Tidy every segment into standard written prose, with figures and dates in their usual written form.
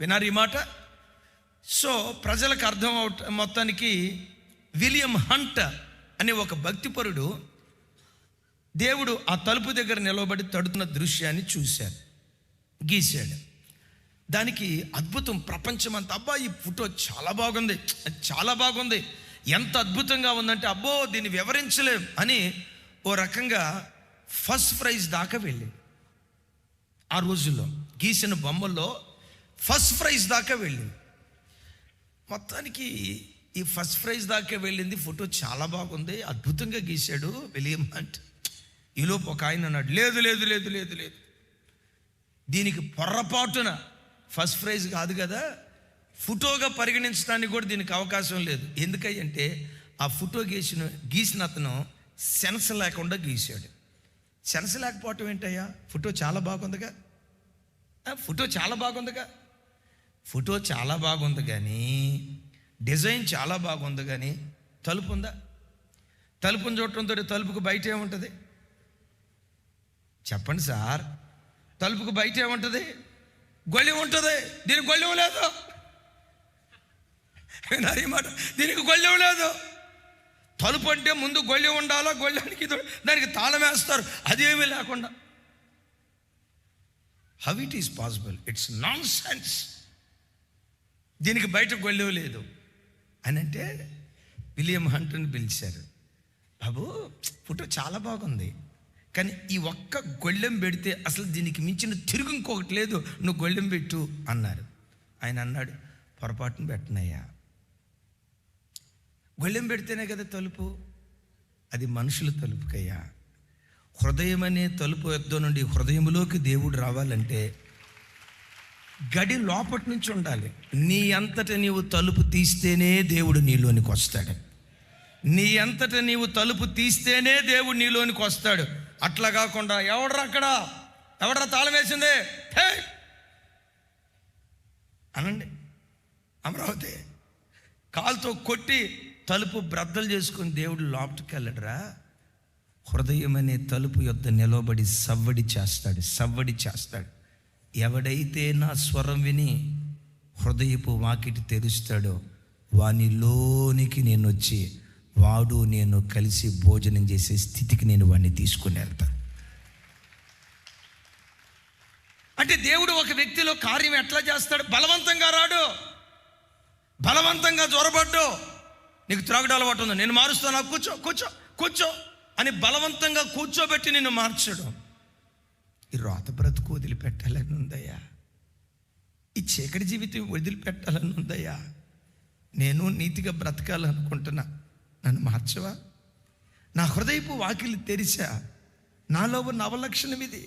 వినారు ఈ మాట? సో ప్రజలకు అర్థం మొత్తానికి విలియం హంట్ అనే ఒక భక్తిపరుడు దేవుడు ఆ తలుపు దగ్గర నిలబడి తడుతున్న దృశ్యాన్ని చూశాడు, గీశాడు. దానికి అద్భుతం, ప్రపంచమంతా అబ్బా ఈ ఫోటో చాలా బాగుంది, చాలా బాగుంది, ఎంత అద్భుతంగా ఉందంటే అబ్బో దీన్ని వివరించలేం అని ఓ రకంగా ఫస్ట్ ప్రైజ్ దాకా వెళ్ళింది. ఆ రోజుల్లో గీసిన బొమ్మల్లో ఫస్ట్ ప్రైజ్ దాకా వెళ్ళింది. మొత్తానికి ఈ ఫస్ట్ ప్రైజ్ దాకా వెళ్ళింది, ఫోటో చాలా బాగుంది, అద్భుతంగా గీశాడు విలియం హంట్. ఈలోపు ఒక ఆయన అన్నాడు, లేదు లేదు లేదు లేదు లేదు, దీనికి పొర్రపాటున ఫస్ట్ ప్రైజ్ కాదు కదా, ఫోటోగా పరిగణించడానికి కూడా దీనికి అవకాశం లేదు. ఎందుకంటే ఆ ఫోటో గీసిన అతను సెన్స్ లేకుండా గీశాడు. సెన్స్ లేకపోవటం ఏంటయ్యా, ఫోటో చాలా బాగుందిగా, ఫోటో చాలా బాగుందిగా, ఫోటో చాలా బాగుంది కానీ డిజైన్ చాలా బాగుంది కానీ తలుపు ఉందా? తలుపుని చూడటంతో తలుపుకు బయట ఏముంటుంది చెప్పండి సార్? తలుపుకు బయట ఏముంటుంది? గొళ్ళెం ఉంటుంది. దీనికి గొళ్ళెం లేదు. ఈ మాట, దీనికి గొళ్ళెం లేదు. తలుపు అంటే ముందు గొళ్ళెం ఉండాలా, గొళ్ళెనికి దానికి తాళం వేస్తారు, అదేమీ లేకుండా. How it is possible? It's non sense. దీనికి బయట గొళ్ళెం లేదు అని అంటే విలియం హంట్ని పిలిచారు. బాబు ఫోటో చాలా బాగుంది కానీ ఈ ఒక్క గొళ్ళెం పెడితే అసలు దీనికి మించిన తిరుగు ఇంకొకటి లేదు, నువ్వు గొళ్ళెం పెట్టు అన్నారు. ఆయన అన్నాడు, పొరపాటును పెట్టనయ్యా, గొళ్ళెం పెడితేనే కదా తలుపు, అది మనుషుల తలుపుకయ్యా. హృదయం అనే తలుపు యొద్ద నుండి హృదయంలోకి దేవుడు రావాలంటే గడి లోపటి నుంచి ఉండాలి. నీ అంతట నీవు తలుపు తీస్తేనే దేవుడు నీలోనికి వస్తాడు. నీ అంతట నీవు తలుపు తీస్తేనే దేవుడు నీలోనికి వస్తాడు. అట్లా కాకుండా ఎవడరా తాళం వేసిందే అనండి, అమరావతి కాలుతో కొట్టి తలుపు బ్రద్దలు చేసుకుని దేవుడు లోపలికి వెళ్ళడరా. హృదయం అనే తలుపు యొద్ద నిలబడి సవ్వడి చేస్తాడు. ఎవడైతే నా స్వరం విని హృదయపు వాకిటి తెరుస్తాడో వానిలోనికి నేను వచ్చి వాడు నేను కలిసి భోజనం చేసే స్థితికి నేను వాడిని తీసుకుని వెళ్తాను. అంటే దేవుడు ఒక వ్యక్తిలో కార్యం ఎట్లా చేస్తాడు? బలవంతంగా రాడు, బలవంతంగా జ్వరపడ్డు, నీకు త్రాగుడు అలవాటు ఉంది, నేను మారుస్తాను, కూర్చో కూర్చో కూర్చో అని బలవంతంగా కూర్చోబెట్టి నిన్ను మార్చడం. ఈ రోత బ్రతుకు వదిలిపెట్టాలని ఉందయ్యా, ఈ చీకటి జీవితం వదిలిపెట్టాలని ఉందయ్యా, నేను నీతిగా బ్రతకాలనుకుంటున్నా, నన్ను మార్చవా? నా హృదయపు వాకిలి తెరిచా, నాలో ఉన్న అవలక్షణం ఇది,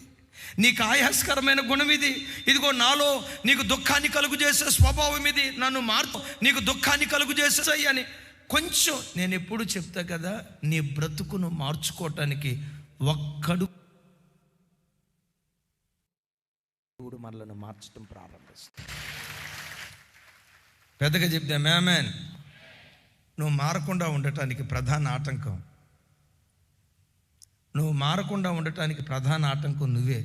నీకు ఆయాస్కరమైన గుణం ఇది, ఇదిగో నాలో నీకు దుఃఖాన్ని కలుగు చేసే స్వభావం ఇది, నన్ను మార్పు, నీకు దుఃఖాన్ని కలుగు చేసేసాయి అని కొంచెం నేను ఎప్పుడు చెప్తా కదా, నీ బ్రతుకును మార్చుకోవటానికి ఒక్కడు దేవుడు మనలను మార్చడం ప్రారంభిస్తాడు. పెద్దగా చెప్తే మేమేన్. నువ్వు మారకుండా ఉండటానికి ప్రధాన ఆటంకం, నువ్వే.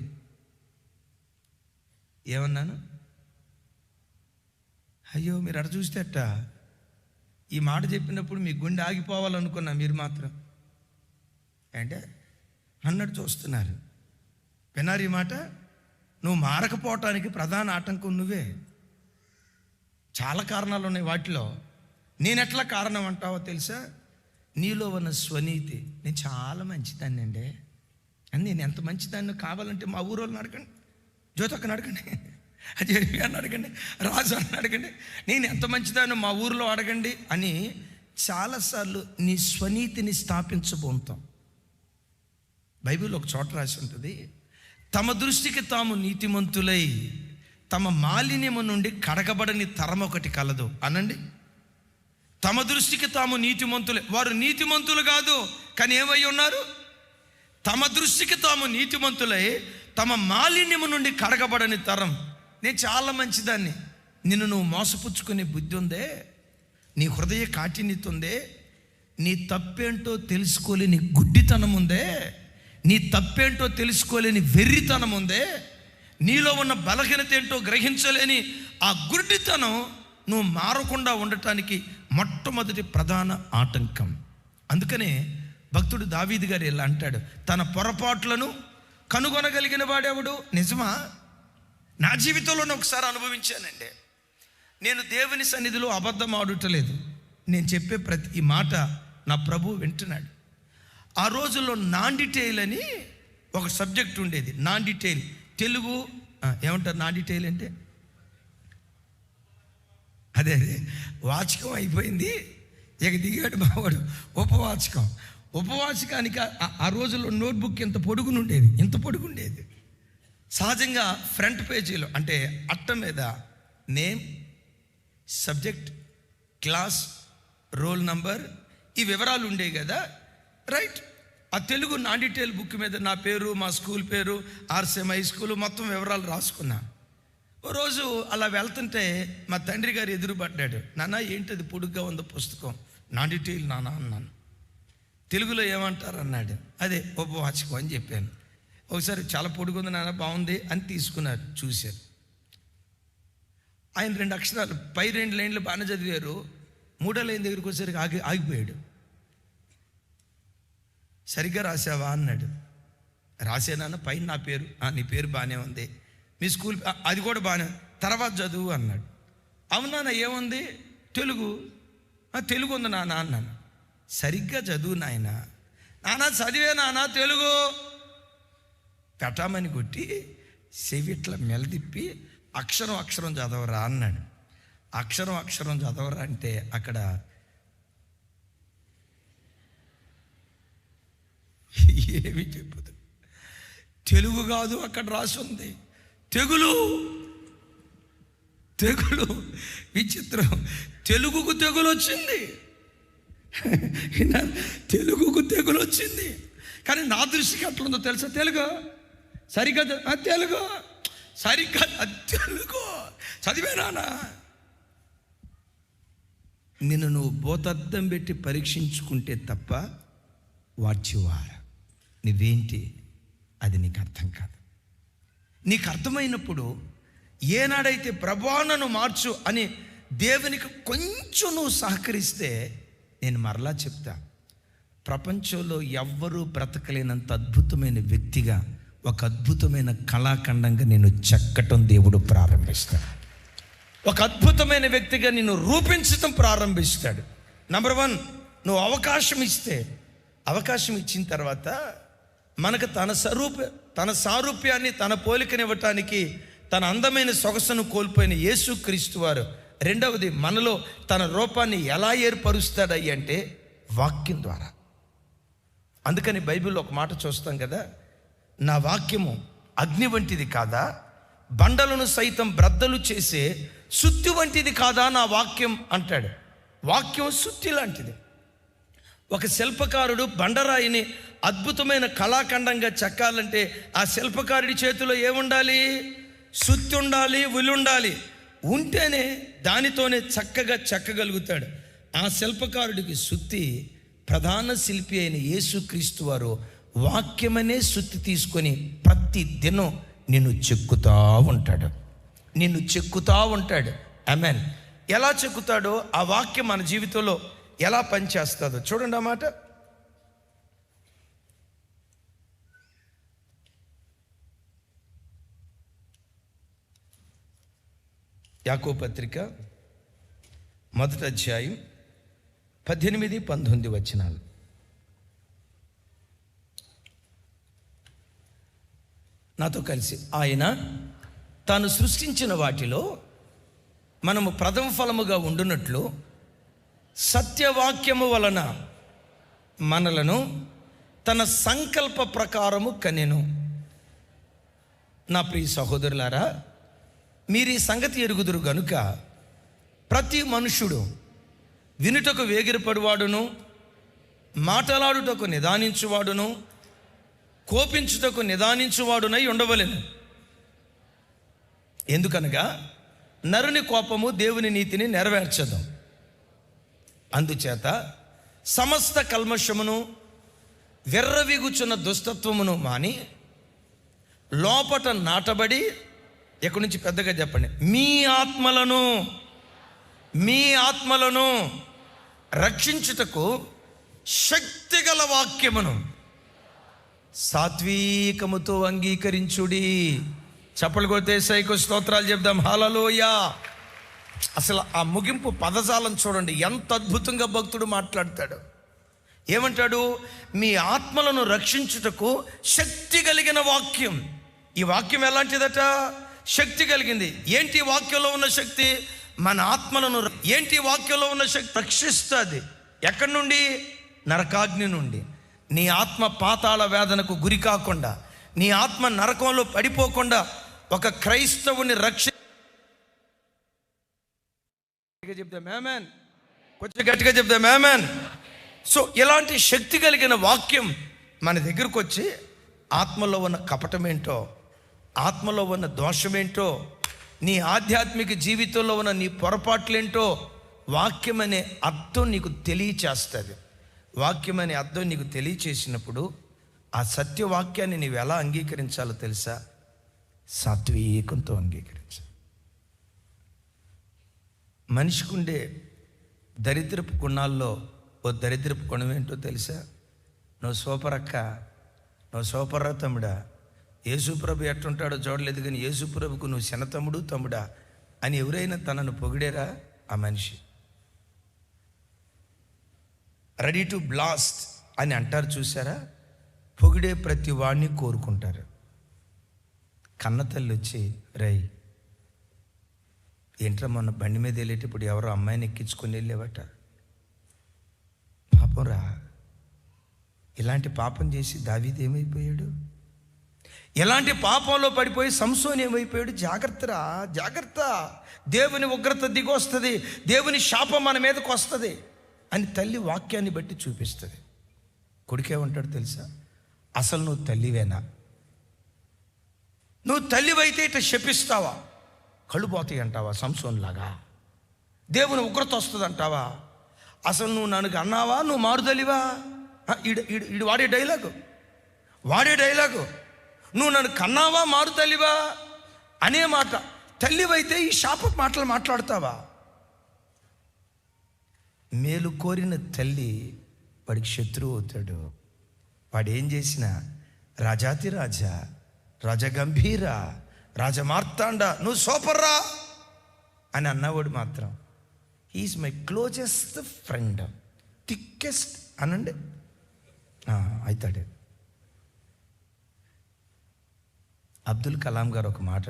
ఏమన్నాను? అయ్యో మీరు అటు చూస్తే అట్ట, ఈ మాట చెప్పినప్పుడు మీ గుండె ఆగిపోవాలనుకున్నా, మీరు మాత్రం అంటే అన్నట్టు చూస్తున్నారు. విన్నారు ఈ మాట? నువ్వు మారకపోవటానికి ప్రధాన ఆటంకం నువ్వే. చాలా కారణాలు ఉన్నాయి, వాటిలో నేను ఎట్లా కారణం అంటావో తెలుసా? నీలో ఉన్న స్వనీతి. నేను చాలా మంచిదాన్ని అండి అని, నేను ఎంత మంచిదాన్ని కావాలంటే మా ఊరోళ్ళని అడగండి, జ్యోతక్కని అడగండి, అజయ్ గారిని అడగండి, రాజు అని అడగండి, నేను ఎంత మంచిదాన్ని మా ఊరిలో అడగండి అని చాలాసార్లు నీ స్వనీతిని స్థాపించబోతాం. బైబిల్ ఒక చోట రాసి ఉంటుంది, తమ దృష్టికి తాము నీతిమంతులై తమ మాలిన్యము నుండి కడగబడని తరం ఒకటి కలదు అనండి. తమ దృష్టికి తాము నీతిమంతులే, వారు నీతిమంతులు కాదు కానీ ఏమై ఉన్నారు? తమ దృష్టికి తాము నీతిమంతులై తమ మాలిన్యము నుండి కడగబడని తరం. నేను చాలా మంచిదాన్ని, నిన్ను నువ్వు మోసపుచ్చుకునే బుద్ధి ఉందే, నీ హృదయ కాఠిన్యత ఉందే, నీ తప్పేంటో తెలుసుకోలేని గుడ్డితనం ఉందే, నీ తప్పేంటో తెలుసుకోలేని వెర్రితనం ఉందే, నీలో ఉన్న బలహీనత ఏంటో గ్రహించలేని ఆ గుడ్డితనం నువ్వు మారకుండా ఉండటానికి మొట్టమొదటి ప్రధాన ఆటంకం. అందుకనే భక్తుడు దావీదు గారు ఇలా అంటాడు, తన పొరపాట్లను కనుగొనగలిగిన వాడెవడు? నిజమా? నా జీవితంలోనే ఒకసారి అనుభవించానండి. నేను దేవుని సన్నిధిలో అబద్ధం ఆడుటలేదు. నేను చెప్పే ప్రతి మాట నా ప్రభు వింటున్నాడు. ఆ రోజుల్లో నాన్ డీటెయిల్ అని ఒక సబ్జెక్ట్ ఉండేది. నాన్ డీటెయిల్ తెలుగు ఏమంటారు? నాన్ డీటెయిల్ అంటే అదే వాచకం అయిపోయింది, ఇక దిగాడు మావాడు ఉపవాచకం. ఉపవాచకానికి ఆ రోజుల్లో నోట్బుక్ ఇంత పొడుగునుండేది, ఇంత పొడుగుండేది. సహజంగా ఫ్రంట్ పేజీలో అంటే అట్ట మీద name, subject, class, roll number, ఈ వివరాలు ఉండేవి కదా, రైట్. ఆ తెలుగు నాన్ డీటెయిల్ బుక్ మీద నా పేరు, మా స్కూల్ పేరు, ఆర్సీఎం హై స్కూల్ మొత్తం వివరాలు రాసుకున్నా. ఓ రోజు అలా వెళ్తుంటే మా తండ్రి గారు ఎదురుపడ్డాడు. నాన్న ఏంటది పొడుగ్గా ఉందో పుస్తకం? నాన్ డీటెయిల్ నాన్న అన్నాను. తెలుగులో ఏమంటారు అన్నాడు. అదే ఉపవాచకం అని చెప్పాను. ఒకసారి చాలా పొడుగుంది నాన్న, బాగుంది అని తీసుకున్నారు, చూశారు. ఆయన 2 అక్షరాలు పై 2 లైన్లు బాగానే చదివారు. 3వ లైన్ దగ్గరికి వచ్చేసరికి ఆగిపోయాడు. సరిగ్గా రాసావా అన్నాడు. రాసేనాన్న, పైన నా పేరు. నీ పేరు బాగానే ఉంది, మీ స్కూల్ అది కూడా బాగానే, తర్వాత చదువు అన్నాడు. అవునా, ఏముంది? తెలుగు. తెలుగు ఉంది నాన్న అన్నాను. సరిగ్గా చదువు నాయన. నాన్న చదివే నాన్న తెలుగు. పెట్టమని కొట్టి చెవిట్ల మెలదిప్పి అక్షరం అక్షరం చదవరా అన్నాడు. అక్షరం అక్షరం చదవరా అంటే అక్కడ ఏమి చెప్పదు. తెలుగు కాదు అక్కడ రాసి ఉంది, తెగులు. తెగులు. విచిత్రం. తెలుగుకు తెగులు వచ్చింది. తెలుగుకు తెగులు వచ్చింది. కానీ నా దృష్టికి అట్లుందో తెలుసా? తెలుగు సరిగ్గా తెలుగు సరిగ్గా తెలుగు చదివేనా? నిన్ను నువ్వు బోతద్దం పెట్టి పరీక్షించుకుంటే తప్ప వార్చివార నువ్వేంటి అది నీకు అర్థం కాదు. నీకు అర్థమైనప్పుడు ఏనాడైతే ప్రభువా నన్ను మార్చు అని దేవునికి కొంచెం నువ్వు సహకరిస్తే, నేను మరలా చెప్తా, ప్రపంచంలో ఎవ్వరూ బ్రతకలేనంత అద్భుతమైన వ్యక్తిగా, ఒక అద్భుతమైన కళాఖండంగా నేను చెక్కటం దేవుడు ప్రారంభిస్తాడు. ఒక అద్భుతమైన వ్యక్తిగా నిన్ను రూపించటం ప్రారంభిస్తాడు. నంబర్ 1, నువ్వు అవకాశం ఇస్తే, అవకాశం ఇచ్చిన తర్వాత మనకు తన సారూప్యాన్ని, తన పోలికనివ్వటానికి తన అందమైన సొగసును కోల్పోయిన యేసుక్రీస్తు వారు, రెండవది మనలో తన రూపాన్ని ఎలా ఏర్పరుస్తాడయ్యి అంటే వాక్యం ద్వారా. అందుకని బైబిల్లో ఒక మాట చూస్తాం కదా, నా వాక్యము అగ్ని వంటిది కాదా, బండలను సైతం బ్రద్దలు చేసే సుత్తి వంటిది కాదా నా వాక్యం అంటాడు. వాక్యం సుత్తి లాంటిది. ఒక శిల్పకారుడు బండరాయిని అద్భుతమైన కళాఖండంగా చెక్కాలంటే ఆ శిల్పకారుడి చేతిలో ఏముండాలి? సుత్తి ఉండాలి, ఉలుండాలి. ఉంటేనే దానితోనే చక్కగా చెక్కగలుగుతాడు. ఆ శిల్పకారుడికి సుత్తి ప్రధాన శిల్పి అయిన యేసుక్రీస్తు వారు వాక్యమనే సుత్తి తీసుకొని ప్రతి దినం నిన్ను చెక్కుతా ఉంటాడు, నిన్ను చెక్కుతా ఉంటాడు. ఆమేన్. ఎలా చెక్కుతాడో ఆ వాక్యం మన జీవితంలో ఎలా పనిచేస్తుందో చూడండి. ఆ మాట యాకోబు పత్రిక 1వ అధ్యాయం 18, 19 వచనాలు. నాతో కలిసి, ఆయన తాను సృష్టించిన వాటిలో మనము ప్రథమ ఫలముగా ఉండునట్లు సత్యవాక్యము వలన మనలను తన సంకల్ప ప్రకారము కనెను. నా ప్రియ సహోదరులారా, మీరు ఈ సంగతి ఎరుగుదురు గనుక ప్రతి మనుష్యుడు వినుటకు వేగిరపడువాడును, మాటలాడుటకు నిదానించువాడును, కోపించుటకు నిదానించువాడునై ఉండవలెను. ఎందుకనగా నరుని కోపము దేవుని నీతిని నెరవేర్చదు. అందుచేత సమస్త కల్మషమును, విర్రవీగుచున్న దుష్టత్వమును మాని లోపట నాటబడి ఎక్కడి నుంచి పెద్దగా చెప్పండి. మీ ఆత్మలను రక్షించుటకు శక్తిగల వాక్యమును సాత్వికముతో అంగీకరించుడి. చప్పలు కొడితే సైకు స్తోత్రాలు చెప్దాం. హల్లెలూయా. అసలు ఆ ముగింపు పదజాలం చూడండి, ఎంత అద్భుతంగా భక్తుడు మాట్లాడతాడు. ఏమంటాడు? మీ ఆత్మలను రక్షించుటకు శక్తి కలిగిన వాక్యం. ఈ వాక్యం ఎలాంటిదట? శక్తి కలిగింది. ఏంటి వాక్యంలో ఉన్న శక్తి? మన ఆత్మలను. ఏంటి వాక్యంలో ఉన్న శక్తి? రక్షిస్తుంది. ఎక్కడి నుండి? నరకాగ్ని నుండి. నీ ఆత్మ పాతాళ వేదనకు గురి కాకుండా, నీ ఆత్మ నరకంలో పడిపోకుండా ఒక క్రైస్తవుని చెప్దాం ఆమేన్. కొంచెం గట్టిగా చెప్దాం ఆమేన్. సో ఇలాంటి శక్తి కలిగిన వాక్యం మన దగ్గరకు వచ్చి ఆత్మలో ఉన్న కపటమేంటో, ఆత్మలో ఉన్న దోషమేంటో, నీ ఆధ్యాత్మిక జీవితంలో ఉన్న నీ పొరపాట్లేంటో వాక్యం అనే అర్థం నీకు తెలియచేస్తుంది. వాక్యం అనే అర్థం నీకు తెలియచేసినప్పుడు ఆ సత్యవాక్యాన్ని నీవు ఎలా అంగీకరించాలో తెలుసా? సాత్వికంతో అంగీకరించాలి. మనిషికి ఉండే దరిద్రపు గుణాల్లో ఓ దరిద్రపు గుణం ఏంటో తెలుసా? నువ్వు సూపర్ అక్క, నువ్వు సూపర్ రా తమ్ముడా, యేసుప్రభు ఎట్టుంటాడో చూడలేదు కానీ యేసుప్రభుకు నువ్వు చిన్న తమ్ముడా అని ఎవరైనా తనను పొగిడేరా? ఆ మనిషి రెడీ టు బ్లాస్ట్ అని అంటారు చూసారా? పొగిడే ప్రతి వాడిని కోరుకుంటారు. కన్నతల్లి వచ్చి, రై ఏంట్రా మొన్న బండి మీద వెళ్ళేటప్పుడు ఎవరో అమ్మాయిని ఎక్కించుకొని వెళ్ళేవట, పాపం రా. ఇలాంటి పాపం చేసి దావీదు ఏమైపోయాడు? ఎలాంటి పాపంలో పడిపోయి సంసోను ఏమైపోయాడు? జాగ్రత్తరా, జాగ్రత్త. దేవుని ఉగ్రత దిగొస్తుంది, దేవుని శాపం మన మీదకి వస్తుంది అని తల్లి వాక్యాన్ని బట్టి చూపిస్తుంది. కొడుకేమంటాడు తెలుసా? అసలు నువ్వు తల్లివేనా? నువ్వు తల్లివైతే ఇట్లా శపిస్తావా? కళ్ళు పోతాయి అంటావా సంసోన్లాగా? దేవుని ఉగ్రత వస్తుంది అంటావా? అసలు నువ్వు నన్ను అన్నావా? నువ్వు మారుదలివా? ఈడు వాడే డైలాగు. నువ్వు నన్ను కన్నావా మారుతల్లివా అనే మాట. తల్లివైతే ఈ శాప మాటలు మాట్లాడతావా? మేలు కోరిన తల్లి వాడికి శత్రువు అవుతాడు. వాడు ఏం చేసినా రాజాతి రాజా, రాజగంభీర, రాజమార్తాండ, నువ్వు సూపర్రా అని అన్నవాడు మాత్రం he's my closest friend, thickest అనండి అవుతాడు. అబ్దుల్ కలాం గారు ఒక మాట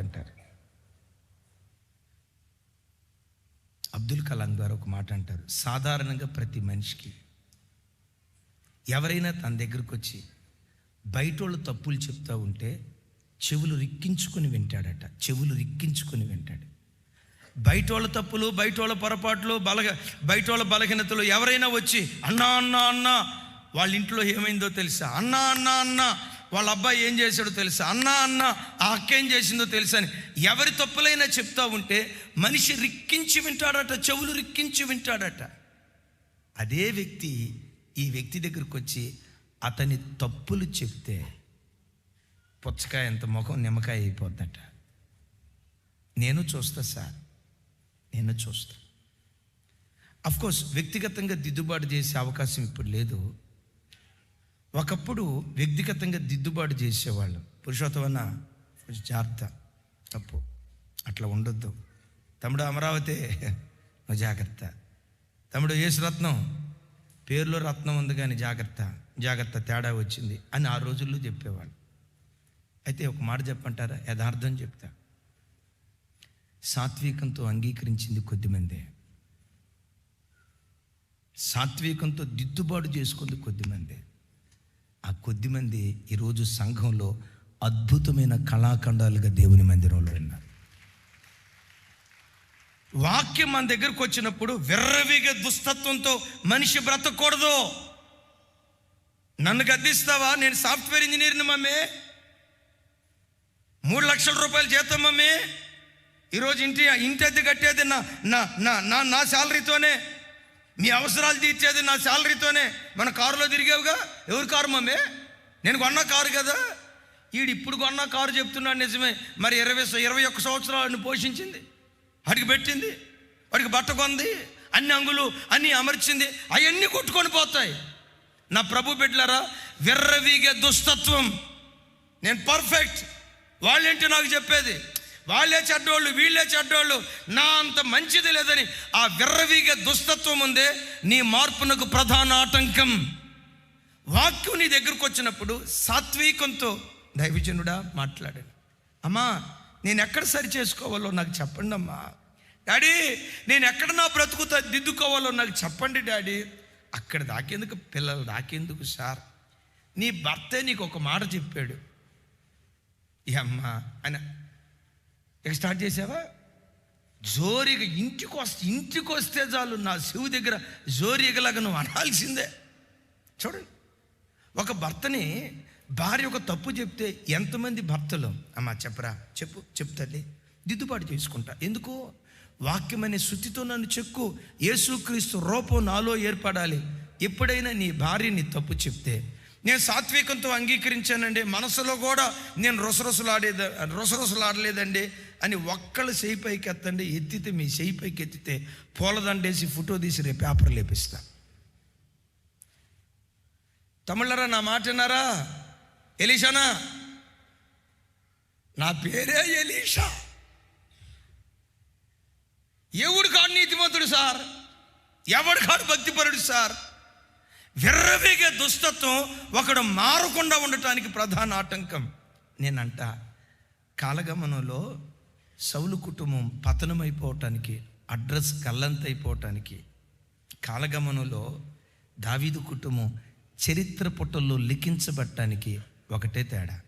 అంటారు. సాధారణంగా ప్రతి మనిషికి ఎవరైనా తన దగ్గరకు వచ్చి బయటోళ్ళు తప్పులు చెప్తూ ఉంటే చెవులు రిక్కించుకొని వింటాడట. బయటోళ్ళ తప్పులు, బయటోళ్ళ పొరపాట్లు, బయటోళ్ళ బలహీనతలు ఎవరైనా వచ్చి అన్నా వాళ్ళ ఇంట్లో ఏమైందో తెలుసా, అన్నా వాళ్ళ అబ్బాయి ఏం చేశాడో తెలుసా, అన్నా ఆ అక్క ఏం చేసిందో తెలుసా అని ఎవరి తప్పులైనా చెప్తా ఉంటే మనిషి రిక్కించి వింటాడట, చెవులు రిక్కించి వింటాడట. అదే వ్యక్తి ఈ వ్యక్తి దగ్గరికి వచ్చి అతని తప్పులు చెప్తే పుచ్చకాయ అంత ముఖం నిమ్మకాయ అయిపోద్దట. నేను చూస్తా సార్, నేను చూస్తా. అఫ్కోర్స్ వ్యక్తిగతంగా దిద్దుబాటు చేసే అవకాశం ఇప్పుడు లేదు. ఒకప్పుడు వ్యక్తిగతంగా దిద్దుబాటు చేసేవాళ్ళు. పురుషోత్తమన్న కొంచెం జాగ్రత్త, తప్పు అట్లా ఉండొద్దు. తమ్ముడు అమరావతి నువ్వు జాగ్రత్త. తమ్ముడు యేసురత్నం పేరులో రత్నం ఉంది కానీ జాగ్రత్త తేడా వచ్చింది అని ఆ రోజుల్లో చెప్పేవాళ్ళు. అయితే ఒక మాట చెప్పంటారా? యథార్థం చెప్తా. సాత్వికంతో అంగీకరించింది కొద్దిమందే, సాత్వికంతో దిద్దుబాటు చేసుకుంది కొద్దిమందే. ఆ కొద్దిమంది ఈరోజు సంఘంలో అద్భుతమైన కళాఖండాలుగా దేవుని మందిరంలో ఉన్నారు. వాక్యం మన దగ్గరకు వచ్చినప్పుడు విర్రవీగే దుస్తత్వంతో మనిషి బ్రతకూడదు. నన్ను గద్దిస్తావా? నేను సాఫ్ట్వేర్ ఇంజనీర్ని మమ్మీ, 3 లక్షల రూపాయలు జీతం మమ్మీ, ఈరోజు ఇంటి అద్దె కట్టేది నా శాలరీతోనే, మీ అవసరాలు తీర్చేది నా శాలరీతోనే. మన కారులో తిరిగావుగా, ఎవరి కారు మమ్మీ? నేను కొన్న కారు కదా. ఇప్పుడు కొన్న కారు చెప్తున్నాడు నిజమే, మరి 21 సంవత్సరాలను పోషించింది, వాడికి పెట్టింది, వాడికి బట్ట కొంది, అన్ని అంగులు అన్నీ అమర్చింది, అవన్నీ కొట్టుకొని పోతాయి. నా ప్రభు బిడ్డలారా, విర్రవీగే దుస్తత్వం, నేను పర్ఫెక్ట్, వాళ్ళేంటి నాకు చెప్పేది, వాళ్ళే చెడ్డోళ్ళు వీళ్ళే చెడ్డోళ్ళు, నా అంత మంచిది లేదని ఆ విర్రవీగే దుస్తత్వం ఉందే నీ మార్పునకు ప్రధాన ఆటంకం. వాక్యం నీ దగ్గరకు వచ్చినప్పుడు సాత్వికంతో దైవజనుడా మాట్లాడాను, అమ్మా నేను ఎక్కడ సరి చేసుకోవాలో నాకు చెప్పండి అమ్మా, డాడీ నేను ఎక్కడ నా బ్రతుకుతా దిద్దుకోవాలో నాకు చెప్పండి డాడీ. అక్కడ దాకేందుకు, పిల్లలు దాకేందుకు సార్, నీ భర్తే నీకు ఒక మాట చెప్పాడు, ఈ అమ్మా అని ఇక స్టార్ట్ చేసావా, జోరిగా ఇంటికి వస్తే చాలు నా శివు దగ్గర జోరిగలాగా నువ్వు అనాల్సిందే. చూడండి, ఒక భర్తని భార్య ఒక తప్పు చెప్తే ఎంతమంది భర్తలు, అమ్మా చెప్పరా, చెప్తాలే, దిద్దుబాటు చేసుకుంటా, ఎందుకు వాక్యం అనే శుద్ధితో నన్ను చెక్కు, యేసుక్రీస్తు రూపం నాలో ఏర్పడాలి. ఎప్పుడైనా నీ భార్య నీ తప్పు చెప్తే నేను సాత్వికంతో అంగీకరించానండి, మనసులో కూడా నేను రొసరొసలాడలేదండి అని ఒక్కళ్ళు చెయ్యి పైకి ఎత్తండి, ఎత్తితే మీ చెయ్యి పైకి ఎత్తితే పూలదండేసి ఫోటో తీసి రేపు పేపర్లు లేపిస్తా. తమిళరా నా మాట విన్నారా, ఎలీషానా, నా పేరే ఎలీషా, ఎవడు కాడు నీతిమంతుడు సార్, ఎవడు కాడు భక్తిపరుడు సార్. విర్రవేగే దుస్తత్వం ఒకడు మారకుండా ఉండటానికి ప్రధాన ఆటంకం. నేనంట కాలగమనంలో సౌలు కుటుంబం పతనమైపోవటానికి, అడ్రస్ గల్లంతైపోవటానికి, కాలగమనంలో దావీదు కుటుంబం చరిత్ర పుటల్లో లిఖించబడటానికి ఒకటే తేడా.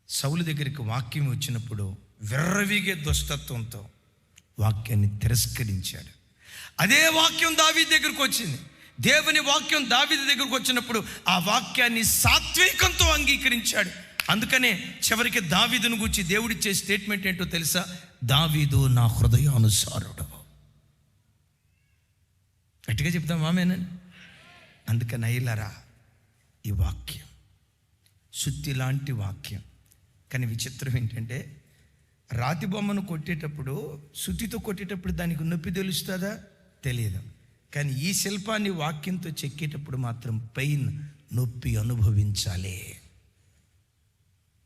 సౌలు దగ్గరికి వాక్యం వచ్చినప్పుడు విర్రవీగే దుష్టత్వంతో వాక్యాన్ని తిరస్కరించాడు. అదే వాక్యం దావీదు దగ్గరికి వచ్చింది. దేవుని వాక్యం దావీదు దగ్గరకు వచ్చినప్పుడు ఆ వాక్యాన్ని సాత్వికంతో అంగీకరించాడు. అందుకనే చివరికి దావీదును గురించి దేవుడిచ్చే స్టేట్మెంట్ ఏంటో తెలుసా, దావీదు నా హృదయానుసారుడు. గట్టిగా చెప్తాం ఆమేనని. అందుకని అయ్యలారా, ఈ వాక్యం శుద్ధి లాంటి వాక్యం. కానీ విచిత్రం ఏంటంటే, రాతి బొమ్మను కొట్టేటప్పుడు, శుద్ధితో కొట్టేటప్పుడు దానికి నొప్పి తెలుస్తుందా, తెలియదు. కానీ ఈ శిల్పాన్ని వాక్యంతో చెక్కేటప్పుడు మాత్రం పెయిన్, నొప్పి అనుభవించాలి.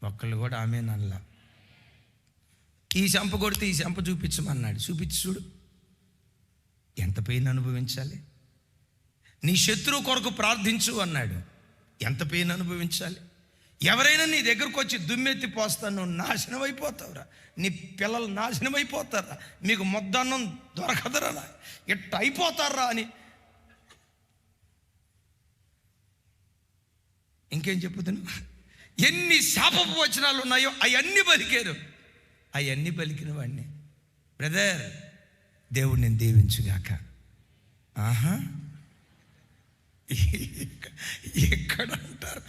ఒక్కళ్ళు కూడా ఆమేనల్లా. ఈ చెంప కొడితే ఈ చెంప చూపించమన్నాడు, చూపించి చూడు, ఎంత పెయిన్ అనుభవించాలి. నీ శత్రువు కొరకు ప్రార్థించు అన్నాడు, ఎంత పెయిన్ అనుభవించాలి. ఎవరైనా నీ దగ్గరకు వచ్చి దుమ్మెత్తి పోస్తాను, నువ్వు నాశనం అయిపోతావురా, నీ పిల్లలు నాశనం అయిపోతారా, మీకు మొద్దన్నం దొరకదరా, ఎట్ట అయిపోతారా అని ఇంకేం చెప్పుతున్నావు. ఎన్ని శాపపు వచనాలు ఉన్నాయో అవన్నీ పలికారు. అవన్నీ పలికిన వాడిని, బ్రదర్ దేవుడు నేను దీవించుగాక. ఆహా, ఎక్కడ అంటారు,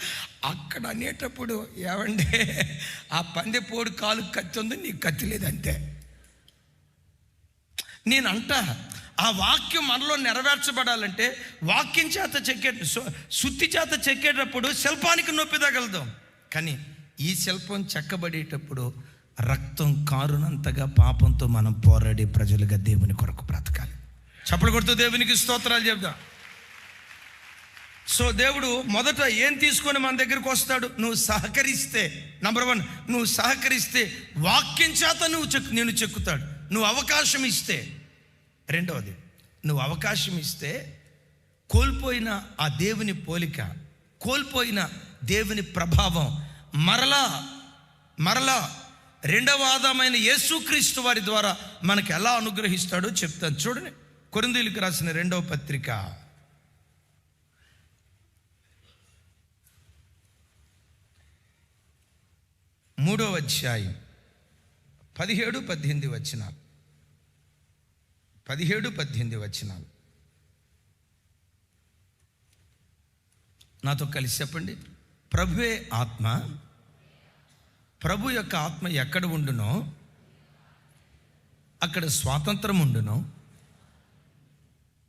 అక్కడ అనేటప్పుడు ఏమంటే ఆ పందెపోడు కాలు కత్తి ఉంది, నీకు కత్తి లేదంతే. నేనంట ఆ వాక్యం మనలో నెరవేర్చబడాలంటే వాక్యం చేత శుద్ధి చేత చెక్కేటప్పుడు శిల్పానికి నొప్పి తగలదాం. కానీ ఈ శిల్పం చెక్కబడేటప్పుడు రక్తం కారునంతగా పాపంతో మనం పోరాడే ప్రజలుగా దేవుని కొరకు బ్రతకాలి. చప్పలు కొడుతూ దేవునికి స్తోత్రాలు చెప్దాం. సో దేవుడు మొదట ఏం తీసుకొని మన దగ్గరికి వస్తాడు, నువ్వు సహకరిస్తే. నంబర్ 1, నువ్వు సహకరిస్తే వాక్యం చేత నేను చెక్కుతాడు. నువ్వు అవకాశం ఇస్తే. రెండవది, నువ్వు అవకాశం ఇస్తే కోల్పోయిన ఆ దేవుని పోలిక, కోల్పోయిన దేవుని ప్రభావం మరలా రెండవ ఆదామైన యేసుక్రీస్తు వారి ద్వారా మనకు ఎలా అనుగ్రహిస్తాడో చెప్తాను. చూడండి, కొరింథీయులకు రాసిన 2వ పత్రిక 3వ అధ్యాయం 17-18 వచనాలు. 17-18 వచనాలు నాతో కలిసి చెప్పండి. ప్రభువే ఆత్మ, ప్రభు యొక్క ఆత్మ ఎక్కడ ఉండునో అక్కడ స్వాతంత్రం ఉండును.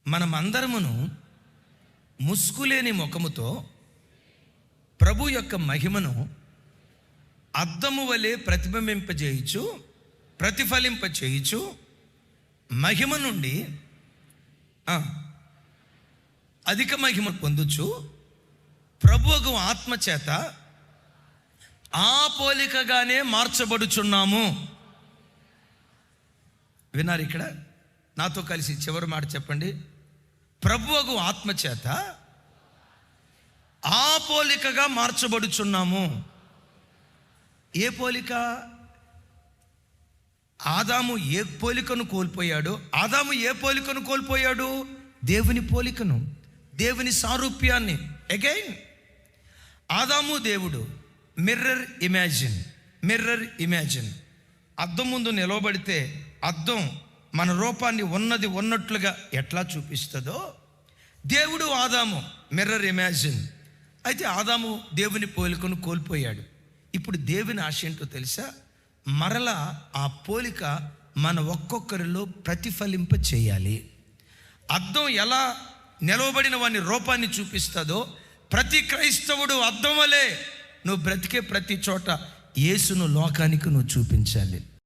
మనమందరమును ముసుగులేని ముఖముతో ప్రభు యొక్క మహిమను అద్దము వలె ప్రతిబింబింపజేయచ్చు, ప్రతిఫలింపచేయచ్చు, మహిమ నుండి అధిక మహిమ పొందుచు, ప్రభువుకు ఆత్మ చేత ఆ పోలికగానే మార్చబడుచున్నాము. విన్నారు? ఇక్కడ నాతో కలిసి చివరి మాట చెప్పండి. ప్రభువుకు ఆత్మ చేత ఆ పోలికగా మార్చబడుచున్నాము. ఏ పోలిక? ఆదాము ఏ పోలికను కోల్పోయాడు? ఆదాము ఏ పోలికను కోల్పోయాడు? దేవుని పోలికను, దేవుని సారూప్యాన్ని. అగైన్ ఆదాము దేవుడు. Mirror imagine. అద్దం ముందు నిలవబడితే అద్దం మన రూపాన్ని ఉన్నట్లుగా ఎట్లా చూపిస్తుందో, దేవుడు ఆదాము మిర్రర్ ఇమాజిన్. అయితే ఆదాము దేవుని పోలికను కోల్పోయాడు. ఇప్పుడు దేవుని ఆశ ఏంటో తెలుసా? మరలా ఆ పోలిక మన ఒక్కొక్కరిలో ప్రతిఫలింప చేయాలి. అద్దం ఎలా నిలవబడిన వాని రూపాన్ని చూపిస్తుందో, ప్రతి క్రైస్తవుడు అద్దం వలె నువ్వు బ్రతికే ప్రతి చోట యేసును లోకానికి నువ్వు చూపించాలి.